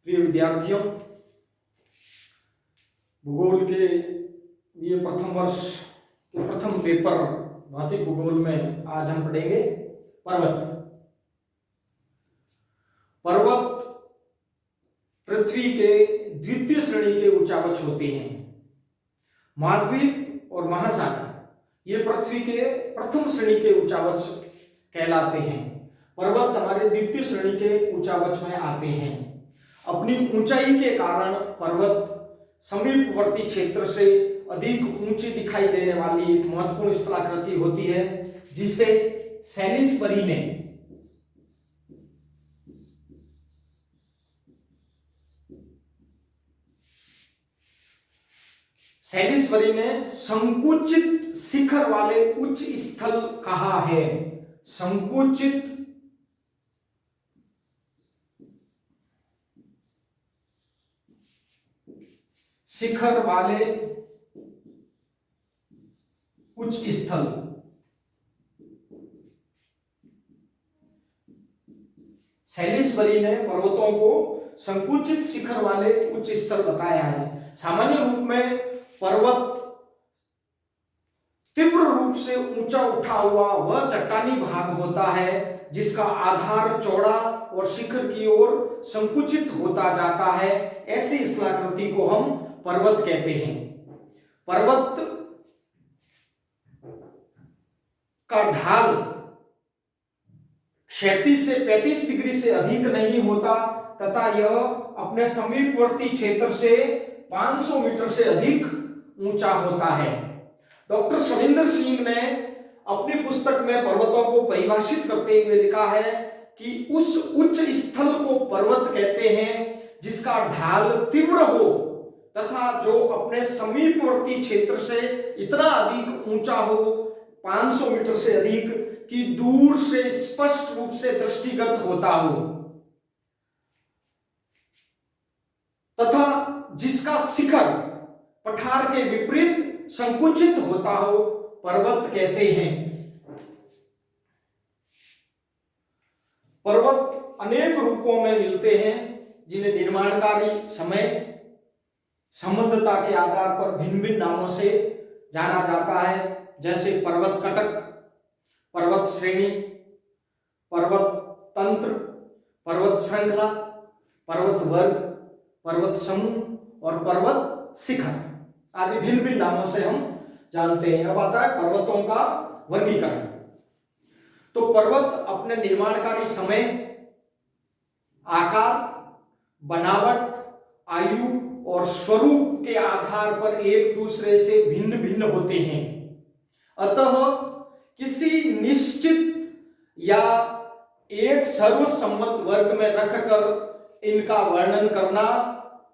प्रिय विद्यार्थियों, भूगोल के ये प्रथम वर्ष के प्रथम पेपर भौतिक भूगोल में आज हम पढ़ेंगे पर्वत। पर्वत पृथ्वी के द्वितीय श्रेणी के उच्चावच होते हैं। महाद्वीप और महासागर ये पृथ्वी के प्रथम श्रेणी के उच्चावच कहलाते हैं। पर्वत हमारे द्वितीय श्रेणी के उच्चावच में आते हैं। अपनी ऊंचाई के कारण पर्वत समीपवर्ती क्षेत्र से अधिक ऊंची दिखाई देने वाली एक महत्वपूर्ण स्थलाकृति होती है, जिसे सैलिसबरी ने संकुचित शिखर वाले उच्च स्थल कहा है। संकुचित शिखर वाले उच्च स्थल। सैलिसबरी ने पर्वतों को संकुचित शिखर वाले उच्च स्थल बताया है। सामान्य रूप में पर्वत तीव्र रूप से ऊंचा उठा हुआ वह चट्टानी भाग होता है जिसका आधार चौड़ा और शिखर की ओर संकुचित होता जाता है। ऐसी स्थलाकृति को हम पर्वत कहते हैं। पर्वत का ढाल क्षैतिज से 35 डिग्री से अधिक नहीं होता तथा यह अपने समीपवर्ती क्षेत्र से 500 मीटर से अधिक ऊंचा होता है। डॉक्टर शविंदर सिंह ने अपनी पुस्तक में पर्वतों को परिभाषित करते हुए लिखा है कि उस उच्च स्थल को पर्वत कहते हैं जिसका ढाल तीव्र हो तथा जो अपने समीपवर्ती क्षेत्र से इतना अधिक ऊंचा हो 500 मीटर से अधिक कि दूर से स्पष्ट रूप से दृष्टिगत होता हो तथा जिसका शिखर पठार के विपरीत संकुचित होता हो, पर्वत कहते हैं। पर्वत अनेक रूपों में मिलते हैं जिन्हें निर्माणकारी समय संबंधता के आधार पर भिन्न भिन्न नामों से जाना जाता है, जैसे पर्वत कटक, पर्वत श्रेणी, पर्वत तंत्र, पर्वत श्रृंखला, पर्वत वर्ग, पर्वत समूह और पर्वत शिखर आदि भिन्न भिन्न नामों से हम जानते हैं। अब आता है पर्वतों का वर्गीकरण। तो पर्वत अपने निर्माणकारी समय, आकार, बनावट, आयु और स्वरूप के आधार पर एक दूसरे से भिन्न भिन्न होते हैं। अतः किसी निश्चित या एक सर्वसम्मत वर्ग में रखकर इनका वर्णन करना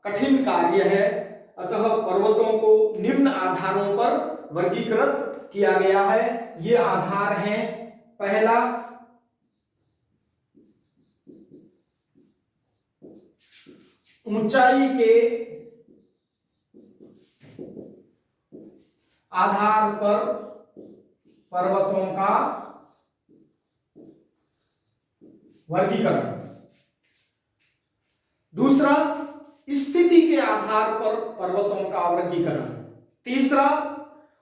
कठिन कार्य है। अतः पर्वतों को निम्न आधारों पर वर्गीकृत किया गया है। ये आधार हैं: पहला, ऊंचाई के आधार पर पर्वतों का वर्गीकरण। दूसरा, स्थिति के आधार पर पर्वतों का वर्गीकरण। तीसरा,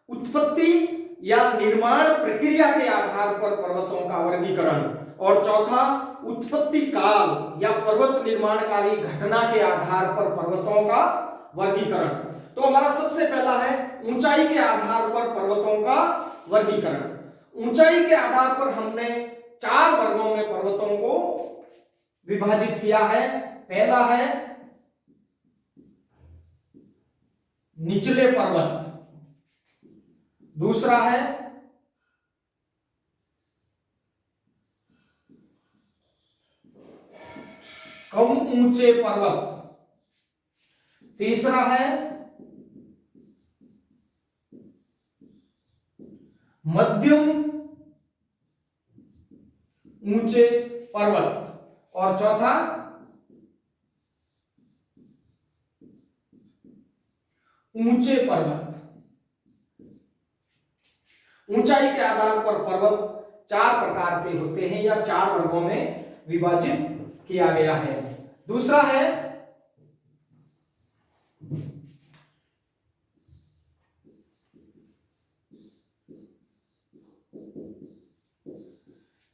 उत्पत्ति या निर्माण प्रक्रिया के आधार पर पर्वतों का वर्गीकरण। और चौथा, उत्पत्ति काल या पर्वत निर्माणकारी घटना के आधार पर पर्वतों का वर्गीकरण। तो हमारा सबसे पहला है ऊंचाई के आधार पर पर्वतों का वर्गीकरण। ऊंचाई के आधार पर हमने 4 वर्गों में पर्वतों को विभाजित किया है। पहला है निचले पर्वत, दूसरा है कम ऊंचे पर्वत, तीसरा है मध्यम ऊंचे पर्वत और चौथा ऊंचे पर्वत। ऊंचाई के आधार पर पर्वत 4 प्रकार के होते हैं या 4 वर्गों में विभाजित किया गया है। दूसरा है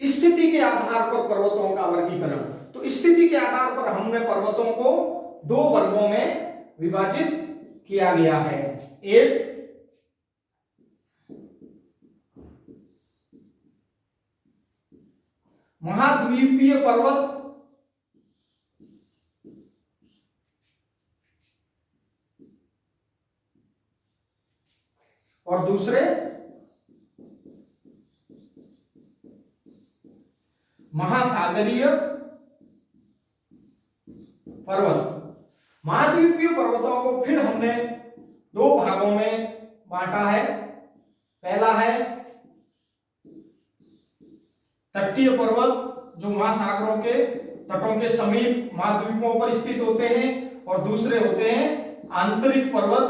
स्थिति के आधार पर पर्वतों का वर्गीकरण। तो स्थिति के आधार पर हमने पर्वतों को दो वर्गों में विभाजित किया गया है। एक महाद्वीपीय पर्वत और दूसरे महासागरीय पर्वत। महाद्वीपीय पर्वतों को फिर हमने दो भागों में बांटा है। पहला है तटीय पर्वत जो महासागरों के तटों के समीप महाद्वीपों पर स्थित होते हैं, और दूसरे होते हैं आंतरिक पर्वत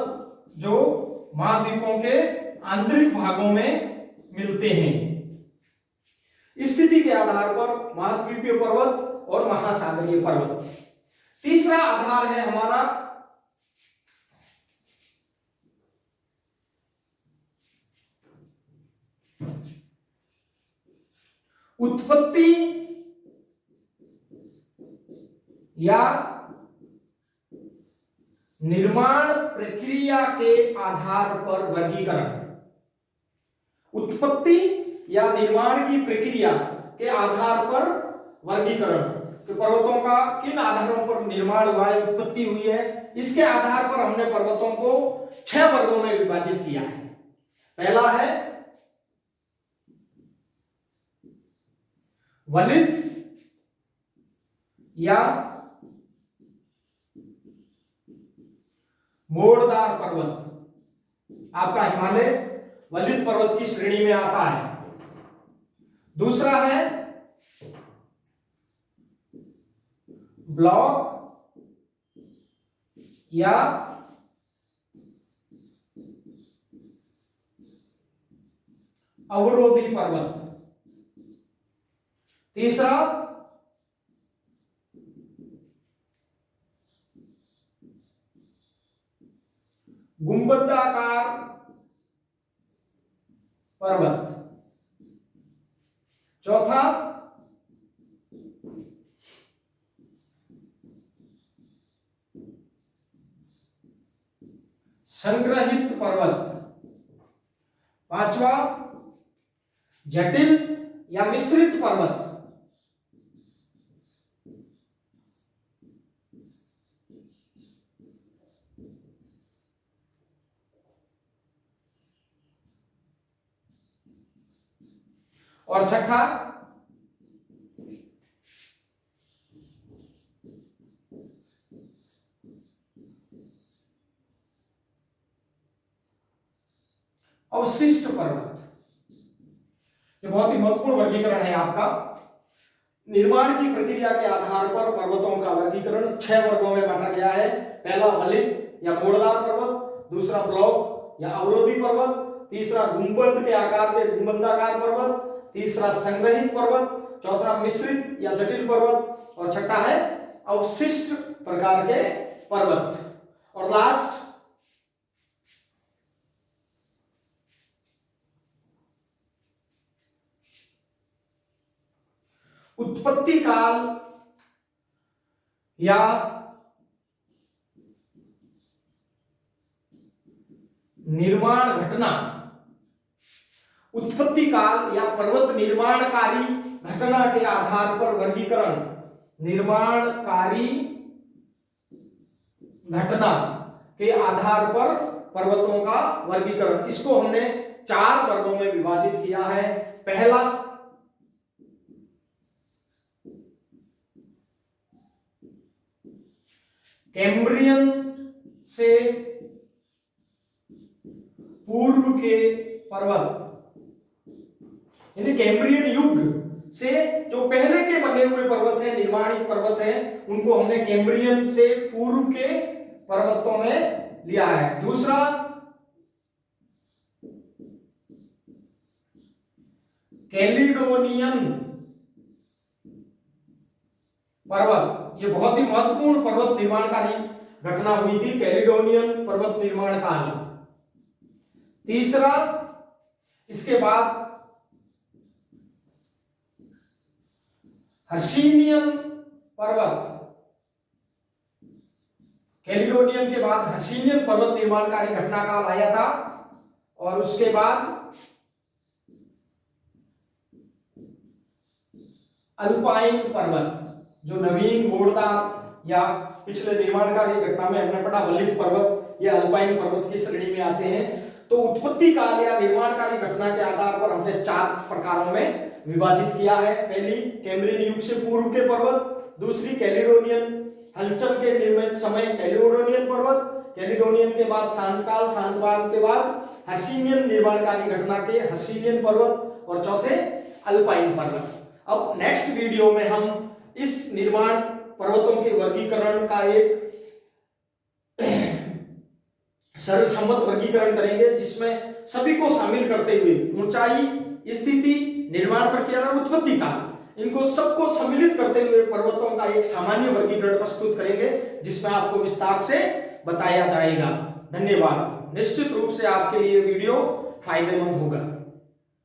जो महाद्वीपों के आंतरिक भागों में मिलते हैं। स्थिति के आधार पर महाद्वीपीय पर्वत और महासागरीय पर्वत। तीसरा आधार है हमारा उत्पत्ति या निर्माण प्रक्रिया के आधार पर वर्गीकरण। उत्पत्ति या निर्माण की प्रक्रिया के आधार पर वर्गीकरण। तो पर्वतों का किन आधारों पर निर्माण हुआ है, उत्पत्ति हुई है, इसके आधार पर हमने पर्वतों को 6 वर्गों में विभाजित किया है। पहला है वलित या मोड़दार पर्वत। आपका हिमालय वलित पर्वत की श्रेणी में आता है। दूसरा है ब्लॉक या अवरोधी पर्वत। तीसरा गुंबदाकार पर्वत। चौथा संग्रहित पर्वत। पांचवा जटिल या मिश्रित पर्वत। और छठा अवशिष्ट पर्वत। ये बहुत ही महत्वपूर्ण वर्गीकरण है आपका। निर्माण की प्रक्रिया के आधार पर पर्वतों का वर्गीकरण 6 वर्गों में बांटा गया है। पहला वलित या मोड़दार पर्वत, दूसरा ब्लॉक या अवरोधी पर्वत, तीसरा गुंबद के आकार के गुंबदाकार पर्वत, तीसरा संग्रहित पर्वत, चौथा मिश्रित या जटिल पर्वत, और छठा है अवशिष्ट प्रकार के पर्वत। और लास्ट उत्पत्ति काल या निर्माण घटना। उत्पत्ति काल या पर्वत निर्माणकारी घटना के आधार पर वर्गीकरण। निर्माणकारी घटना के आधार पर पर्वतों का वर्गीकरण। इसको हमने 4 वर्गों में विभाजित किया है। पहला कैम्ब्रियन से पूर्व के पर्वत, यानी कैम्ब्रियन युग से जो पहले के बने हुए पर्वत हैं, निर्माणित पर्वत हैं, उनको हमने कैम्ब्रियन से पूर्व के पर्वतों में लिया है। दूसरा कैलिडोनियन पर्वत। ये बहुत ही महत्वपूर्ण पर्वत निर्माणकारी घटना हुई थी, कैलिडोनियन पर्वत निर्माण काल। तीसरा, इसके बाद हर्षिनियन पर्वत, कैलिडोनियन के बाद हर्षिनियन पर्वत निर्माणकारी घटना काल आया था, और उसके बाद अल्पाइन पर्वत, जो नवीन घोड़दार या पिछले निर्माणकारी घटना में हमने पढ़ा वल्लित पर्वत, ये अल्पाइन पर्वत की श्रेणी में आते हैं। तो उत्पत्ति काल या निर्माणकारी घटना के आधार पर हमने 4 प्रकारों में विभाजित किया है। पहली कैम्ब्रियन युग से पूर्व के पर्वत, दूसरी कैलिडोनियन हलचल के निर्मित समय कैलिडोनियन पर्वत, कैलिडोनियन के बाद शांतकाल, शांतकाल के बाद हर्षिनियन निर्माणकारी घटना के हर्षिनियन पर्वत, और चौथे अल्पाइन पर्वत। अब नेक्स्ट वीडियो में हम इस निर्माण पर्वतों के वर्गीकरण का एक सर्वसम्मत वर्गीकरण करेंगे, जिसमें सभी को शामिल करते हुए ऊंचाई, स्थिति, निर्माण प्रक्रिया और उत्पत्ति काल, इनको सबको सम्मिलित करते हुए पर्वतों का एक सामान्य वर्गीकरण प्रस्तुत करेंगे, जिसमें आपको विस्तार से बताया जाएगा। धन्यवाद। निश्चित रूप से आपके लिए वीडियो फायदेमंद होगा।